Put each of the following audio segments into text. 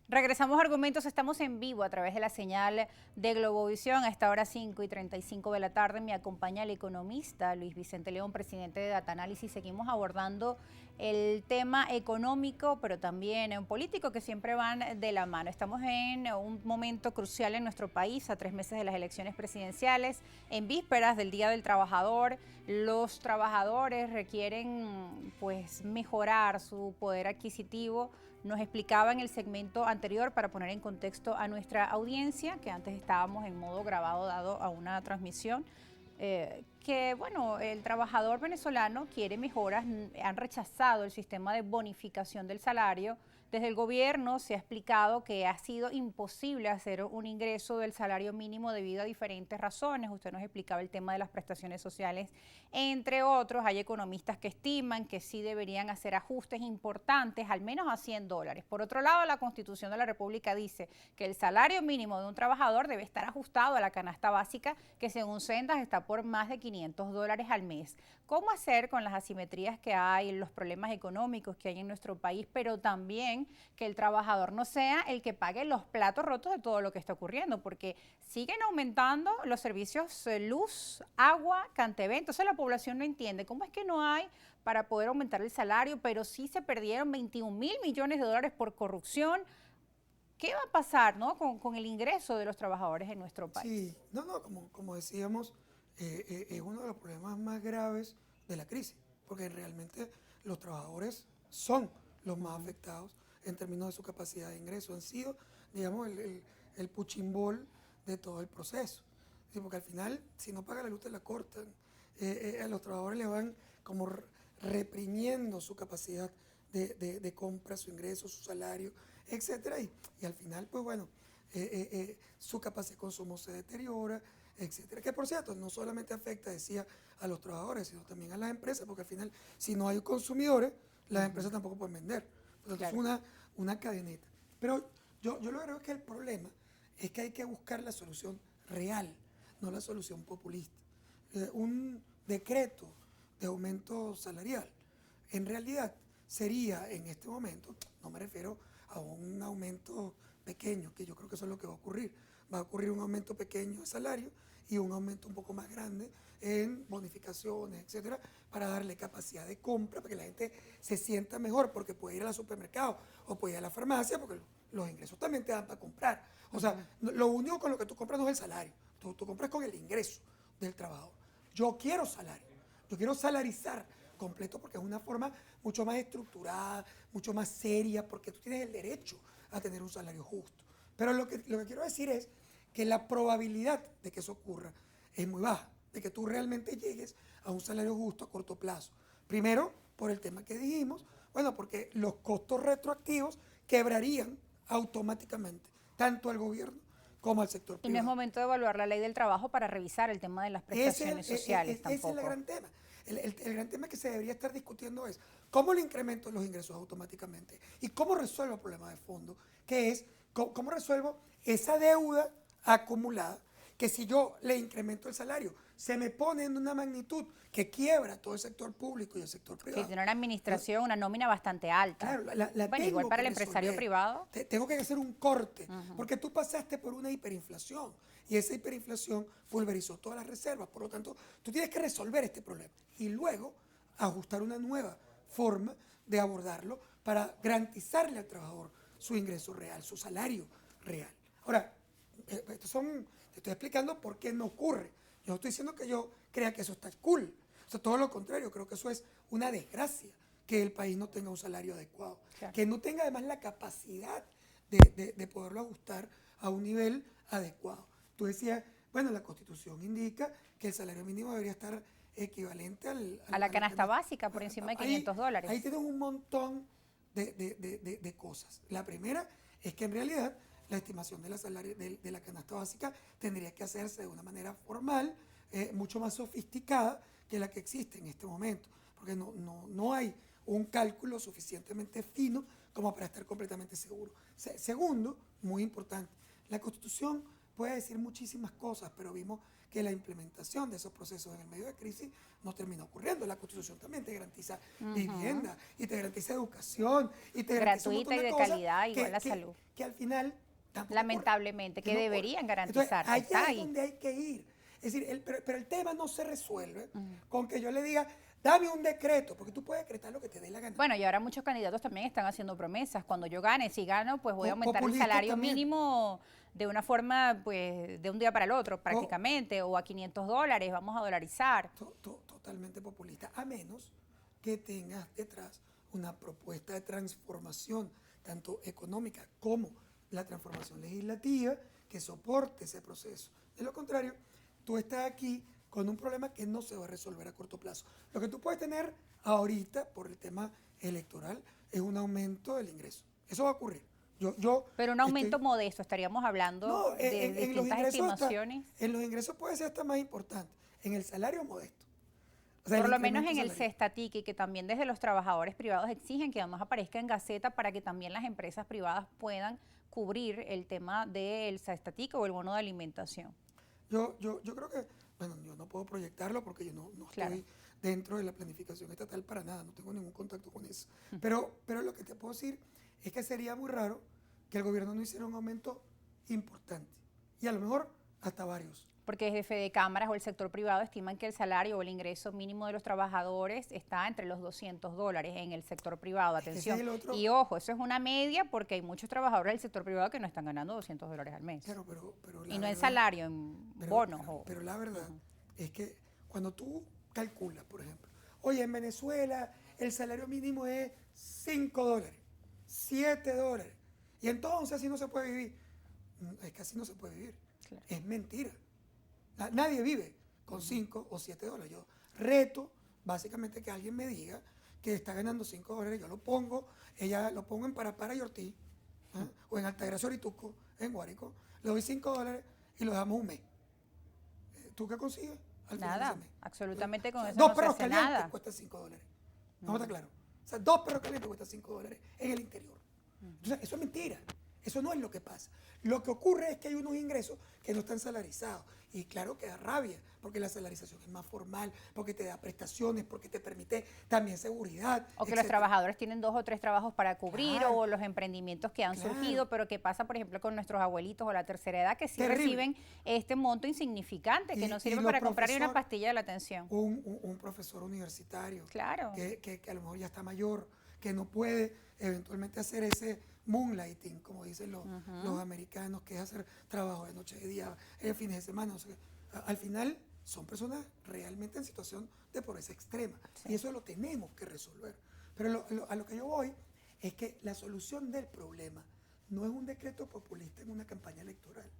Regresamos a Argumentos, estamos en vivo a través de la señal de Globovisión. A esta hora 5:35 de la tarde me acompaña el economista Luis Vicente León, presidente de Data Análisis. Seguimos abordando el tema económico, pero también un político que siempre van de la mano. Estamos en un momento crucial en nuestro país, a 3 meses de las elecciones presidenciales, en vísperas del Día del Trabajador. Los trabajadores requieren pues mejorar su poder adquisitivo. Nos explicaba en el segmento anterior, para poner en contexto a nuestra audiencia, que antes estábamos en modo grabado dado a una transmisión, que bueno, el trabajador venezolano quiere mejoras, han rechazado el sistema de bonificación del salario. Desde el gobierno se ha explicado que ha sido imposible hacer un ingreso del salario mínimo debido a diferentes razones. Usted nos explicaba el tema de las prestaciones sociales, entre otros. Hay economistas que estiman que sí deberían hacer ajustes importantes, al menos a $100. Por otro lado, la Constitución de la República dice que el salario mínimo de un trabajador debe estar ajustado a la canasta básica, que según Sendas está por más de $500 al mes. ¿Cómo hacer con las asimetrías que hay, los problemas económicos que hay en nuestro país, pero también que el trabajador no sea el que pague los platos rotos de todo lo que está ocurriendo? Porque siguen aumentando los servicios luz, agua, Cantv. Entonces la población no entiende cómo es que no hay para poder aumentar el salario, pero sí se perdieron 21.000 millones de dólares por corrupción. ¿Qué va a pasar, ¿no?, con el ingreso de los trabajadores en nuestro país? Sí, no, como decíamos, es uno de los problemas más graves de la crisis, porque realmente los trabajadores son los más afectados en términos de su capacidad de ingreso. Han sido, digamos, el puchimbol de todo el proceso. Sí, porque al final, si no paga la luz, te la cortan. A los trabajadores le van como reprimiendo su capacidad de compra, su ingreso, su salario, etcétera. Y al final, pues bueno, su capacidad de consumo se deteriora, etcétera. Que por cierto, no solamente afecta, decía, a los trabajadores, sino también a las empresas, porque al final, si no hay consumidores, las empresas tampoco pueden vender. Entonces, es Claro. una cadeneta. Pero yo lo que creo que el problema es que hay que buscar la solución real, no la solución populista. Un decreto de aumento salarial, en realidad sería en este momento, no me refiero a un aumento pequeño, que yo creo que eso es lo que va a ocurrir. Va a ocurrir un aumento pequeño de salario y un aumento un poco más grande en bonificaciones, etcétera, para darle capacidad de compra, para que la gente se sienta mejor, porque puede ir al supermercado o puede ir a la farmacia, porque los ingresos también te dan para comprar. O sea, lo único con lo que tú compras no es el salario, tú compras con el ingreso del trabajador. Yo quiero salario, yo quiero salarizar completo, porque es una forma mucho más estructurada, mucho más seria, porque tú tienes el derecho a tener un salario justo. Pero lo que quiero decir es que la probabilidad de que eso ocurra es muy baja, de que tú realmente llegues a un salario justo a corto plazo. Primero, por el tema que dijimos, bueno, porque los costos retroactivos quebrarían automáticamente tanto al gobierno como al sector Y no es privado. momento de evaluar la ley del trabajo para revisar el tema de las prestaciones sociales Ese es el tampoco. gran tema. El gran tema que se debería estar discutiendo es cómo le incremento los ingresos automáticamente y cómo resuelvo el problema de fondo, que es cómo resuelvo esa deuda acumulada, que si yo le incremento el salario, se me pone en una magnitud que quiebra todo el sector público y el sector Que privado. tiene una Entonces, administración, una nómina bastante alta. claro, la Bueno, igual tengo para que el empresario resolver. privado. Tengo que hacer un corte, porque tú pasaste por una hiperinflación y esa hiperinflación pulverizó todas las reservas. Por lo tanto, tú tienes que resolver este problema y luego ajustar una nueva forma de abordarlo para garantizarle al trabajador su ingreso real, su salario real. Ahora, te estoy explicando por qué no ocurre. Yo no estoy diciendo que yo crea que eso está cool. O sea, todo lo contrario, creo que eso es una desgracia, que el país no tenga un salario adecuado, Claro. que no tenga además la capacidad de poderlo ajustar a un nivel adecuado. Tú decías, bueno, la Constitución indica que el salario mínimo debería estar equivalente A la a la canasta canasta. básica por encima de Ahí, 500 ahí dólares. tienes un montón de cosas. La primera es que en realidad la estimación de de la canasta básica tendría que hacerse de una manera formal, mucho más sofisticada que la que existe en este momento, porque no hay un cálculo suficientemente fino como para estar completamente seguro. Segundo, muy importante, la Constitución puede decir muchísimas cosas, pero vimos que la implementación de esos procesos en el medio de crisis nos terminó ocurriendo. La Constitución también te garantiza vivienda, y te garantiza educación, y te garantiza un Gratuita montón y de de cosas calidad, igual la salud. que al final tampoco Lamentablemente, que no ocurre. deberían Entonces, garantizarse. allá Está es ahí. donde hay que ir. Es decir, pero el tema no se resuelve con que yo le diga, dame un decreto, porque tú puedes decretar lo que te dé la gana. Bueno, y ahora muchos candidatos también están haciendo promesas. Cuando yo gane, si gano, pues voy a aumentar el Populistas salario también. mínimo de una forma, pues, de un día para el otro, prácticamente, o a $500, vamos a dolarizar. Totalmente populista, a menos que tengas detrás una propuesta de transformación, tanto económica como la transformación legislativa, que soporte ese proceso. De lo contrario, tú estás aquí con un problema que no se va a resolver a corto plazo. Lo que tú puedes tener ahorita, por el tema electoral, es un aumento del ingreso. Eso va a ocurrir. Pero un aumento modesto, estaríamos hablando No, de en los distintas ingresos estimaciones. en los ingresos puede ser hasta más importante. En el salario modesto. O sea, Por el lo menos en incremento el salarial. Cestatiqui, que también desde los trabajadores privados exigen que además aparezca en Gaceta para que también las empresas privadas puedan cubrir el tema del Cestatiqui o el bono de alimentación. Yo creo que, bueno, yo no puedo proyectarlo porque yo no Claro. estoy dentro de la planificación estatal para nada, no tengo ningún contacto con eso. Pero lo que te puedo decir es que sería muy raro que el gobierno no hiciera un aumento importante. Y a lo mejor hasta varios. Porque desde Fedecámaras o el sector privado estiman que el salario o el ingreso mínimo de los trabajadores está entre los $200 en el sector privado. Es que ese Atención. es el otro- Y ojo, eso es una media porque hay muchos trabajadores del sector privado que no están ganando $200 al mes. Claro, pero la Y no en verdad- salario, en pero- bonos. pero la verdad es que cuando tú calculas, por ejemplo, oye, en Venezuela el salario mínimo es $5, $7, y entonces así no se puede vivir. Es que así no se puede vivir. Claro. Es mentira. Nadie vive con $5 o $7. Yo reto básicamente que alguien me diga que está ganando $5, yo lo pongo en Parapara y Ortiz, ¿ah? O en Altagracia Orituco, en Guárico, le doy $5 y lo dejamos un mes. ¿Tú qué consigues? Al final de Nada, ese mes? absolutamente con O sea, eso dos no se perros hace calientes nada. cuestan $5. ¿No está claro? O sea, 2 perros calientes cuestan $5 en el interior. Entonces, eso es mentira. Eso no es lo que pasa. Lo que ocurre es que hay unos ingresos que no están salarizados. Y claro que da rabia, porque la salarización es más formal, porque te da prestaciones, porque te permite también seguridad. O que los etcétera. trabajadores tienen 2 o 3 trabajos para cubrir, Claro. o los emprendimientos que han Claro. surgido, pero ¿qué pasa, por ejemplo, con nuestros abuelitos o la tercera edad que sí Terrible. reciben este monto insignificante, que Y- no y sirve los para comprar ni una profesores- pastilla de la atención? Un profesor universitario Claro. que a lo mejor ya está mayor, que no puede eventualmente hacer ese moonlighting, como dicen los americanos, que es hacer trabajo de noche y de día, fines de semana. O sea, al final son personas realmente en situación de pobreza extrema. Sí. Y eso lo tenemos que resolver. Pero a lo que yo voy es que la solución del problema no es un decreto populista en una campaña electoral.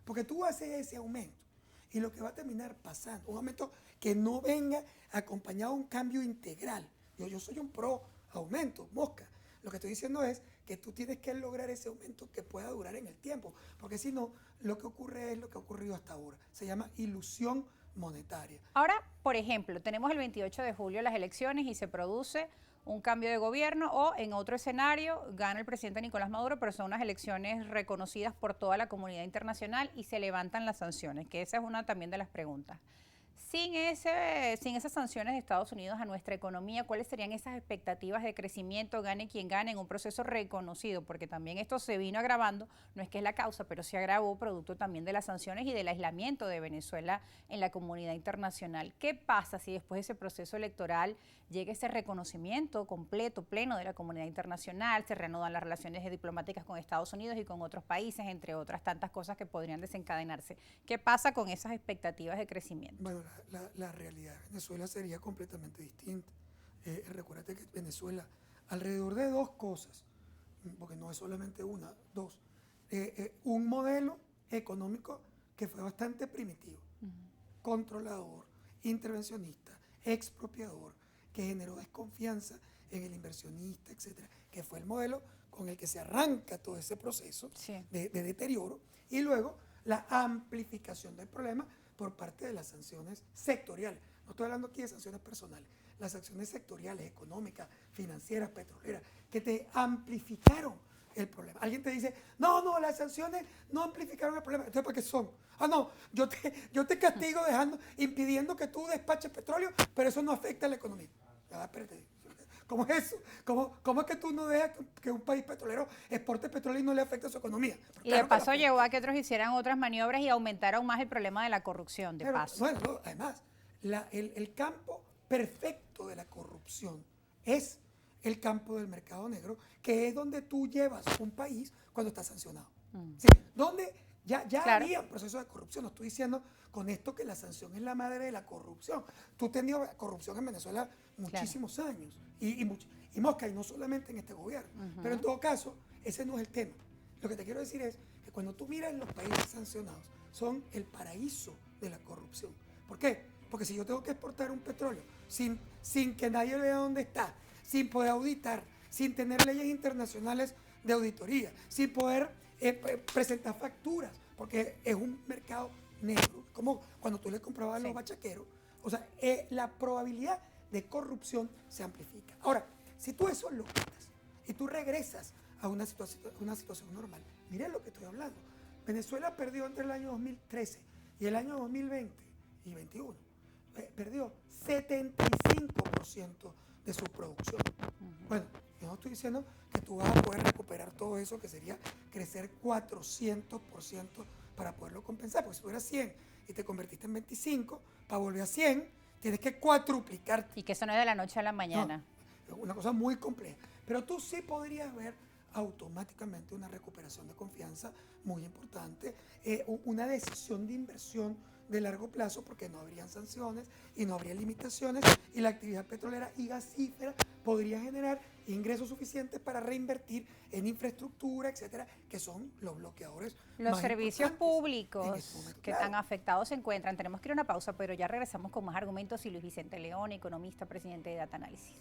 Porque tú haces ese aumento y lo que va a terminar pasando, un aumento que no venga acompañado de un cambio integral. Yo soy un pro aumento, mosca. Lo que estoy diciendo es que tú tienes que lograr ese aumento que pueda durar en el tiempo, porque si no, lo que ocurre es lo que ha ocurrido hasta ahora. Se llama ilusión monetaria. Ahora, por ejemplo, tenemos el 28 de julio las elecciones y se produce un cambio de gobierno, o en otro escenario gana el presidente Nicolás Maduro, pero son unas elecciones reconocidas por toda la comunidad internacional y se levantan las sanciones, que esa es una también de las preguntas. Sin esas sanciones de Estados Unidos a nuestra economía, ¿cuáles serían esas expectativas de crecimiento, gane quien gane, en un proceso reconocido? Porque también esto se vino agravando, no es que es la causa, pero se agravó producto también de las sanciones y del aislamiento de Venezuela en la comunidad internacional. ¿Qué pasa si después de ese proceso electoral llega ese reconocimiento completo, pleno de la comunidad internacional, se reanudan las relaciones diplomáticas con Estados Unidos y con otros países, entre otras tantas cosas que podrían desencadenarse? ¿Qué pasa con esas expectativas de crecimiento? Bueno, la realidad de Venezuela sería completamente distinta. Recuérdate que Venezuela, alrededor de dos cosas, porque no es solamente una, dos, un modelo económico que fue bastante primitivo, controlador, intervencionista, expropiador, que generó desconfianza en el inversionista, etcétera, que fue el modelo con el que se arranca todo ese proceso Sí. de deterioro, y luego la amplificación del problema por parte de las sanciones sectoriales. No estoy hablando aquí de sanciones personales, las sanciones sectoriales, económicas, financieras, petroleras, que te amplificaron el problema. Alguien te dice, no, las sanciones no amplificaron el problema. Entonces, ¿para qué son? Ah, no, yo te castigo impidiendo que tú despaches petróleo, pero eso no afecta a la economía. Ya va, espérate. ¿Cómo es eso? ¿Cómo es que tú no dejas que un país petrolero exporte petróleo y no le afecte a su economía? Y de paso llevó a que otros hicieran otras maniobras y aumentaron más el problema de la corrupción, de paso. Bueno, no, además, el campo perfecto de la corrupción es el campo del mercado negro, que es donde tú llevas un país cuando está sancionado. Sí, donde ya Claro. había un proceso de corrupción. No estoy diciendo con esto que la sanción es la madre de la corrupción. Tú has tenido corrupción en Venezuela muchísimos años. Y mosca, y no solamente en este gobierno. Pero en todo caso, ese no es el tema. Lo que te quiero decir es que cuando tú miras los países sancionados, son el paraíso de la corrupción. ¿Por qué? Porque si yo tengo que exportar un petróleo sin que nadie vea dónde está, sin poder auditar, sin tener leyes internacionales de auditoría, sin poder presentar facturas, porque es un mercado negro, como cuando tú le comprabas a los bachaqueros, o sea, la probabilidad de corrupción se amplifica. Ahora, si tú eso lo quitas y tú regresas a una situación normal, miren lo que estoy hablando. Venezuela perdió entre el año 2013 y el año 2020 y 2021, perdió 75% de su producción. Bueno, yo no estoy diciendo que tú vas a poder recuperar todo eso, que sería crecer 400% para poderlo compensar, porque si tú eras 100 y te convertiste en 25, para volver a 100, tienes que cuatruplicarte. Y que eso no es de la noche a la mañana. No, es una cosa muy compleja. Pero tú sí podrías ver automáticamente una recuperación de confianza muy importante, una decisión de inversión de largo plazo, porque no habrían sanciones y no habría limitaciones, y la actividad petrolera y gasífera podría generar ingresos suficientes para reinvertir en infraestructura, etcétera, que son los bloqueadores. Los servicios públicos en este momento, que tan afectados se encuentran. Tenemos que ir a una pausa, pero ya regresamos con más argumentos y Luis Vicente León, economista, presidente de Data Análisis.